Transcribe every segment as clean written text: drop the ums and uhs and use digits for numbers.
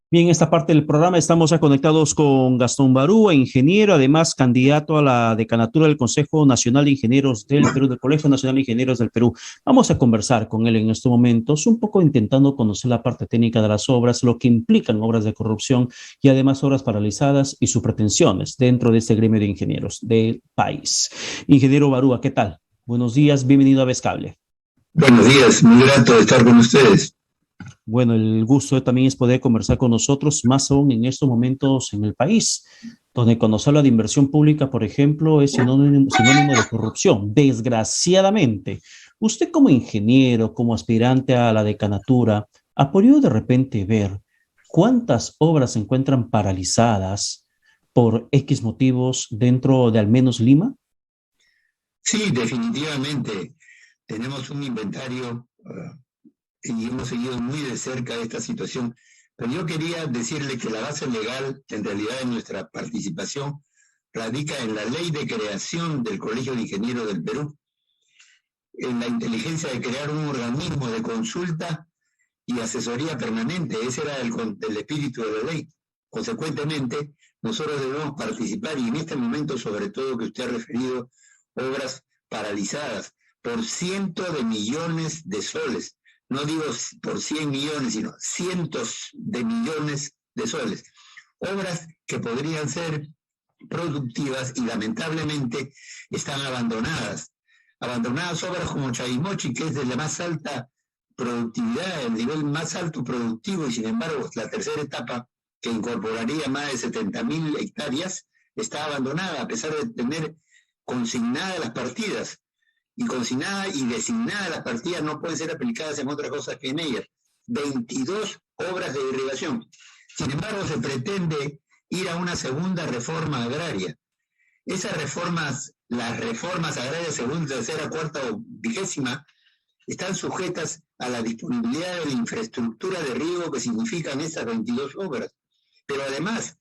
Bien, en esta parte del programa estamos ya conectados con Gastón Barúa, ingeniero, además candidato a la decanatura del Consejo Nacional de Ingenieros del Perú, del Colegio Nacional de Ingenieros del Perú. Vamos a conversar con él en estos momentos, un poco intentando conocer la parte técnica de las obras, lo que implican obras de corrupción y además obras paralizadas y sus pretensiones dentro de este gremio de ingenieros del país. Ingeniero Barúa, ¿qué tal? Buenos días, bienvenido a Vescable. Buenos días, muy grato de estar con ustedes. Bueno, el gusto también es poder conversar con nosotros, más aún en estos momentos en el país, donde cuando se habla de inversión pública, por ejemplo, es sinónimo de corrupción. Desgraciadamente, usted como ingeniero, como aspirante a la decanatura, ¿ha podido de repente ver cuántas obras se encuentran paralizadas por X motivos dentro de al menos Lima? Sí, definitivamente tenemos un inventario y hemos seguido muy de cerca esta situación, pero yo quería decirle que la base legal, en realidad, de nuestra participación, radica en la ley de creación del Colegio de Ingenieros del Perú, en la inteligencia de crear un organismo de consulta y asesoría permanente. Ese era el espíritu de la ley. Consecuentemente, nosotros debemos participar y en este momento, sobre todo que usted ha referido, obras paralizadas por cientos de millones de soles. No digo por 100 millones, sino cientos de millones de soles. Obras que podrían ser productivas y lamentablemente están abandonadas. Abandonadas obras como Chavimochi, que es de la más alta productividad, el nivel más alto productivo, y sin embargo la tercera etapa, que incorporaría más de 70.000 hectáreas, está abandonada a pesar de tener consignadas las partidas. Y consignadas y designadas las partidas no pueden ser aplicadas en otras cosas que en ellas. 22 obras de irrigación. Sin embargo, se pretende ir a una segunda reforma agraria. Esas reformas, las reformas agrarias segunda, tercera, cuarta o vigésima, están sujetas a la disponibilidad de la infraestructura de riego que significan esas 22 obras. Pero además,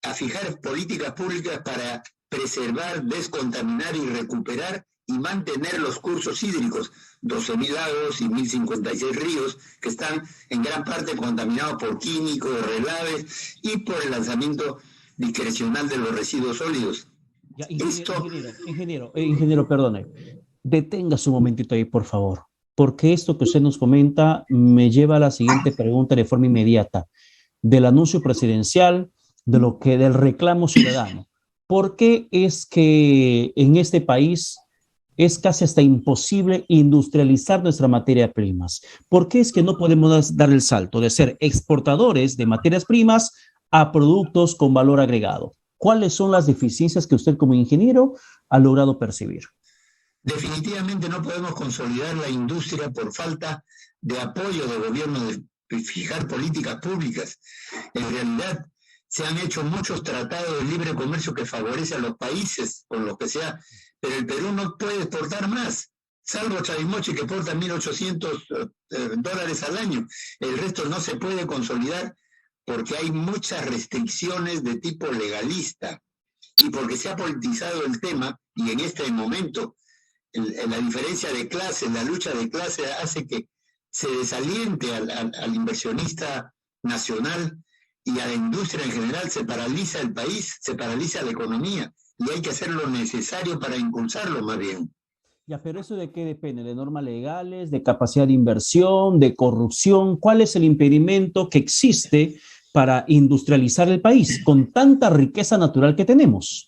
a fijar políticas públicas para preservar, descontaminar y recuperar y mantener los cursos hídricos, 12.000 lagos y 1.056 ríos, que están en gran parte contaminados por químicos, relaves y por el lanzamiento discrecional de los residuos sólidos. Ya, Esto, ingeniero, perdone. Deténgase un momentito ahí, por favor, porque esto que usted nos comenta me lleva a la siguiente pregunta de forma inmediata. Del anuncio presidencial, del reclamo ciudadano. ¿Por qué es que en este país es casi hasta imposible industrializar nuestra materia primas? ¿Por qué es que no podemos dar el salto de ser exportadores de materias primas a productos con valor agregado? ¿Cuáles son las deficiencias que usted como ingeniero ha logrado percibir? definitivamente no podemos consolidar la industria por falta de apoyo del gobierno de fijar políticas públicas. En realidad, se han hecho muchos tratados de libre comercio que favorecen a los países con los que sea, pero el Perú no puede exportar más, salvo Chavimochi que exporta $1.800 al año. El resto no se puede consolidar porque hay muchas restricciones de tipo legalista y porque se ha politizado el tema y en este momento la diferencia de clases, la lucha de clases hace que se desaliente al inversionista nacional y a la industria en general. Se paraliza el país, se paraliza la economía y hay que hacer lo necesario para impulsarlo más bien. Ya, pero ¿eso de qué depende? ¿De normas legales, de capacidad de inversión, de corrupción? ¿Cuál es el impedimento que existe para industrializar el país con tanta riqueza natural que tenemos?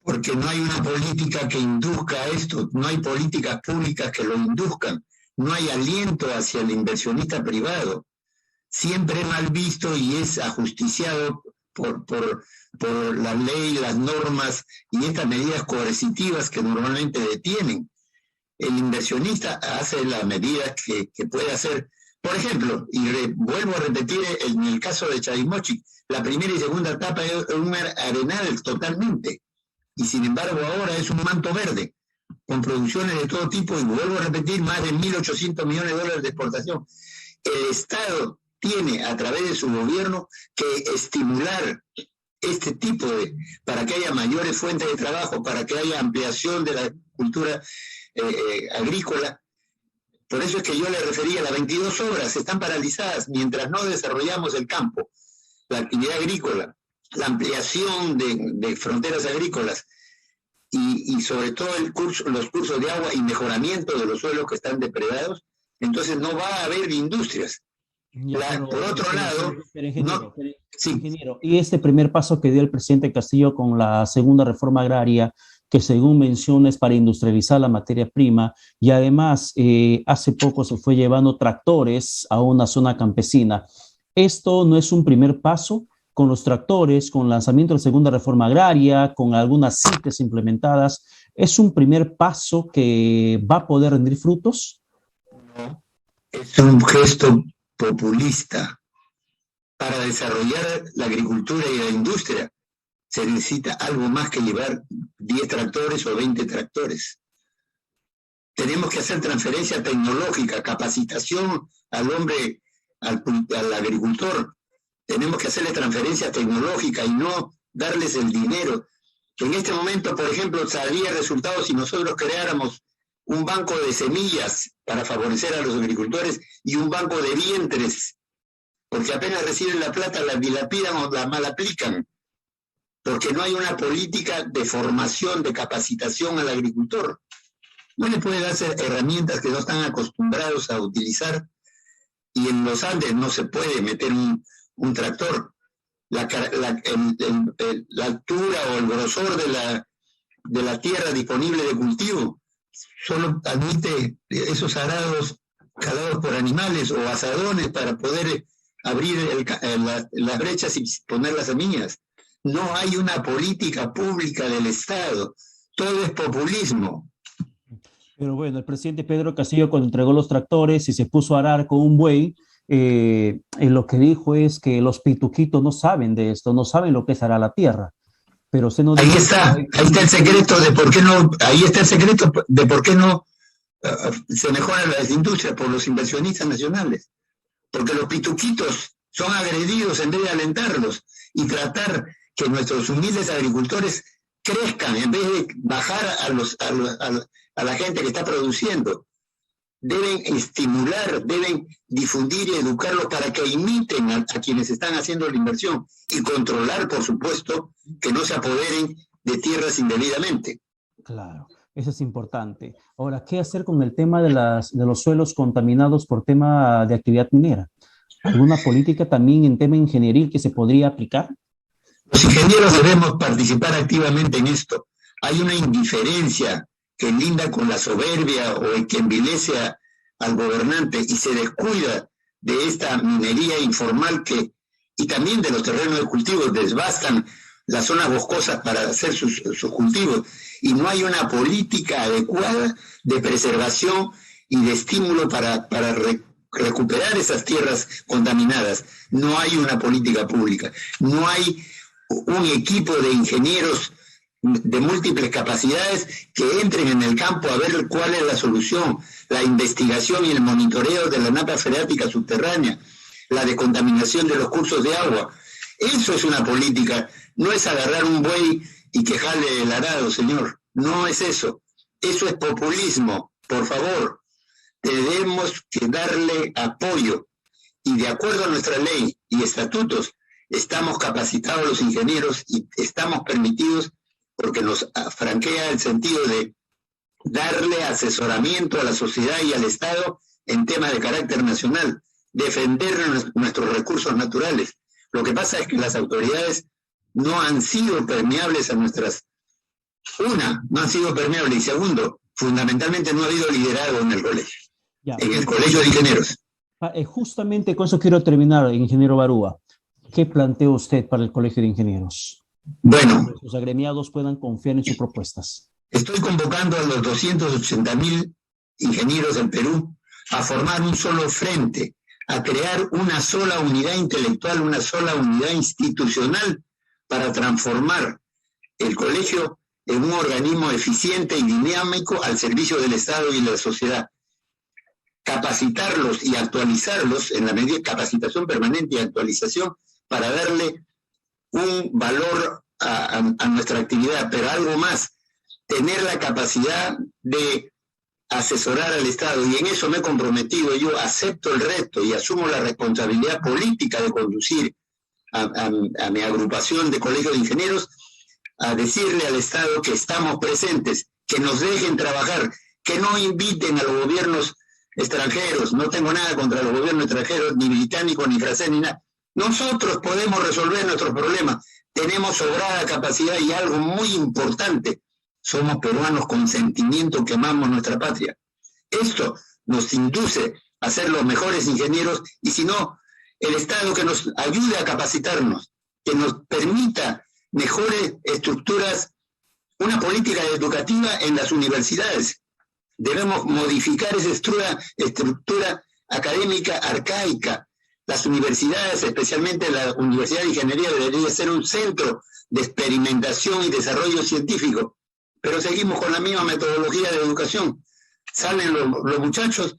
Porque no hay una política que induzca esto, no hay políticas públicas que lo induzcan, no hay aliento hacia el inversionista privado. Siempre es mal visto y es ajusticiado por la ley, las normas y estas medidas coercitivas que normalmente detienen. El inversionista hace las medidas que puede hacer. Por ejemplo, vuelvo a repetir en el caso de Chavimochi, la primera y segunda etapa es un arenal totalmente. Y sin embargo ahora es un manto verde, con producciones de todo tipo, y vuelvo a repetir, más de 1.800 millones de dólares de exportación. El Estado tiene, a través de su gobierno, que estimular este tipo para que haya mayores fuentes de trabajo, para que haya ampliación de la cultura agrícola, Por eso es que yo le refería, las 22 obras están paralizadas mientras no desarrollamos el campo, la actividad agrícola, la ampliación de fronteras agrícolas y sobre todo los cursos de agua y mejoramiento de los suelos que están depredados, entonces no va a haber industrias. Por otro lado, ingeniero, ingeniero, y este primer paso que dio el presidente Castillo con la segunda reforma agraria, que según menciona es para industrializar la materia prima, y además hace poco se fue llevando tractores a una zona campesina. ¿Esto no es un primer paso con los tractores, con el lanzamiento de la segunda reforma agraria, con algunas CITES implementadas? ¿Es un primer paso que va a poder rendir frutos? No, es un gesto populista. Para desarrollar la agricultura y la industria se necesita algo más que llevar 10 tractores o 20 tractores. Tenemos que hacer transferencia tecnológica, capacitación al hombre, al agricultor. Tenemos que hacerle transferencia tecnológica y no darles el dinero. En este momento, por ejemplo, salía resultados si nosotros creáramos un banco de semillas para favorecer a los agricultores y un banco de vientres, porque apenas reciben la plata la dilapidan o la mal aplican, porque no hay una política de formación, de capacitación al agricultor. No le puede darse herramientas que no están acostumbrados a utilizar, y en los Andes no se puede meter un tractor. La altura o el grosor de la tierra disponible de cultivo solo admite esos arados calados por animales o asadones para poder abrir las brechas y poner las semillas. No hay una política pública del Estado. Todo es populismo. Pero bueno, el presidente Pedro Castillo, cuando entregó los tractores y se puso a arar con un buey, lo que dijo es que los pituquitos no saben de esto, no saben lo que es arar la tierra. Pero usted no ahí está el secreto de por qué no, se mejoran las industrias por los inversionistas nacionales. Porque los pituquitos son agredidos en vez de alentarlos y tratar que nuestros humildes agricultores crezcan en vez de bajar a la gente que está produciendo. Deben estimular, deben difundir y educarlos para que imiten a quienes están haciendo la inversión y controlar, por supuesto, que no se apoderen de tierras indebidamente. Claro, eso es importante. Ahora, ¿qué hacer con el tema de los suelos contaminados por tema de actividad minera? ¿Alguna política también en tema ingenieril que se podría aplicar? Los ingenieros debemos participar activamente en esto. Hay una indiferencia que linda con la soberbia o que envilece al gobernante y se descuida de esta minería informal y también de los terrenos de cultivo, desbastan las zonas boscosas para hacer sus cultivos y no hay una política adecuada de preservación y de estímulo para recuperar esas tierras contaminadas. No hay una política pública, no hay un equipo de ingenieros de múltiples capacidades que entren en el campo a ver cuál es la solución, la investigación y el monitoreo de la napa freática subterránea, la descontaminación de los cursos de agua. Eso es una política, no es agarrar un buey y que jale el arado, señor, no es eso. Eso es populismo, por favor. Tenemos que darle apoyo y de acuerdo a nuestra ley y estatutos estamos capacitados los ingenieros y estamos permitidos porque nos franquea el sentido de darle asesoramiento a la sociedad y al Estado en temas de carácter nacional, defender nuestros recursos naturales. Lo que pasa es que las autoridades no han sido permeables a nuestras... no han sido permeables y segundo, fundamentalmente no ha habido liderazgo en el colegio, en el colegio de ingenieros. Justamente con eso quiero terminar, ingeniero Barúa. ¿Qué plantea usted para el colegio de ingenieros? Bueno, para que los agremiados puedan confiar en sus propuestas. Estoy convocando a los 280.000 ingenieros del Perú a formar un solo frente, a crear una sola unidad intelectual, una sola unidad institucional para transformar el colegio en un organismo eficiente y dinámico al servicio del Estado y de la sociedad. Capacitarlos y actualizarlos en la medida de capacitación permanente y actualización para darle un valor a nuestra actividad, pero algo más, tener la capacidad de asesorar al Estado, y en eso me he comprometido. Yo acepto el reto y asumo la responsabilidad política de conducir a mi agrupación de colegios de ingenieros, a decirle al Estado que estamos presentes, que nos dejen trabajar, que no inviten a los gobiernos extranjeros. No tengo nada contra los gobiernos extranjeros, ni británicos, ni franceses, ni nada. Nosotros podemos resolver nuestros problemas. Tenemos sobrada capacidad y algo muy importante: somos peruanos con sentimiento que amamos nuestra patria. Esto nos induce a ser los mejores ingenieros, y si no, el Estado que nos ayude a capacitarnos, que nos permita mejores estructuras, una política educativa en las universidades. Debemos modificar esa estructura académica arcaica. Las universidades, especialmente la Universidad de Ingeniería, debería ser un centro de experimentación y desarrollo científico. Pero seguimos con la misma metodología de educación. Salen los muchachos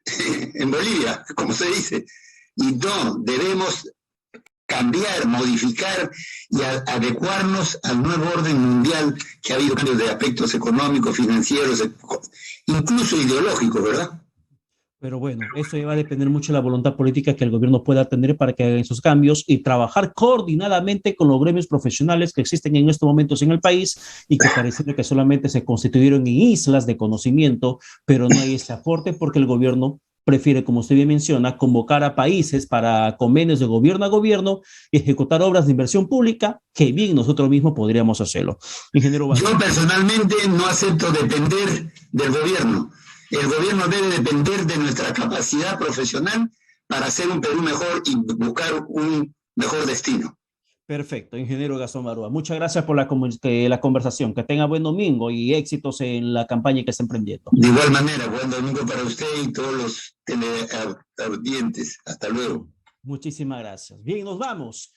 en Bolivia, como se dice. Y no, debemos cambiar, modificar y adecuarnos al nuevo orden mundial, que ha habido cambios de aspectos económicos, financieros, incluso ideológicos, ¿verdad? Pero bueno, eso ya va a depender mucho de la voluntad política que el gobierno pueda tener para que hagan esos cambios y trabajar coordinadamente con los gremios profesionales que existen en estos momentos en el país y que pareciera que solamente se constituyeron en islas de conocimiento, pero no hay ese aporte porque el gobierno prefiere, como usted bien menciona, convocar a países para convenios de gobierno a gobierno y ejecutar obras de inversión pública que bien nosotros mismos podríamos hacerlo. Ingeniero Vázquez. Yo personalmente no acepto depender del gobierno. El gobierno debe depender de nuestra capacidad profesional para hacer un Perú mejor y buscar un mejor destino. Perfecto, ingeniero Gastón Barúa. Muchas gracias por la conversación. Que tenga buen domingo y éxitos en la campaña que está emprendiendo. De igual manera, buen domingo para usted y todos los teleaudientes. Hasta luego. Muchísimas gracias. Bien, nos vamos.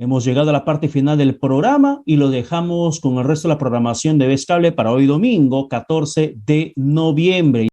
Hemos llegado a la parte final del programa y lo dejamos con el resto de la programación de Vez Cable para hoy domingo, 14 de noviembre.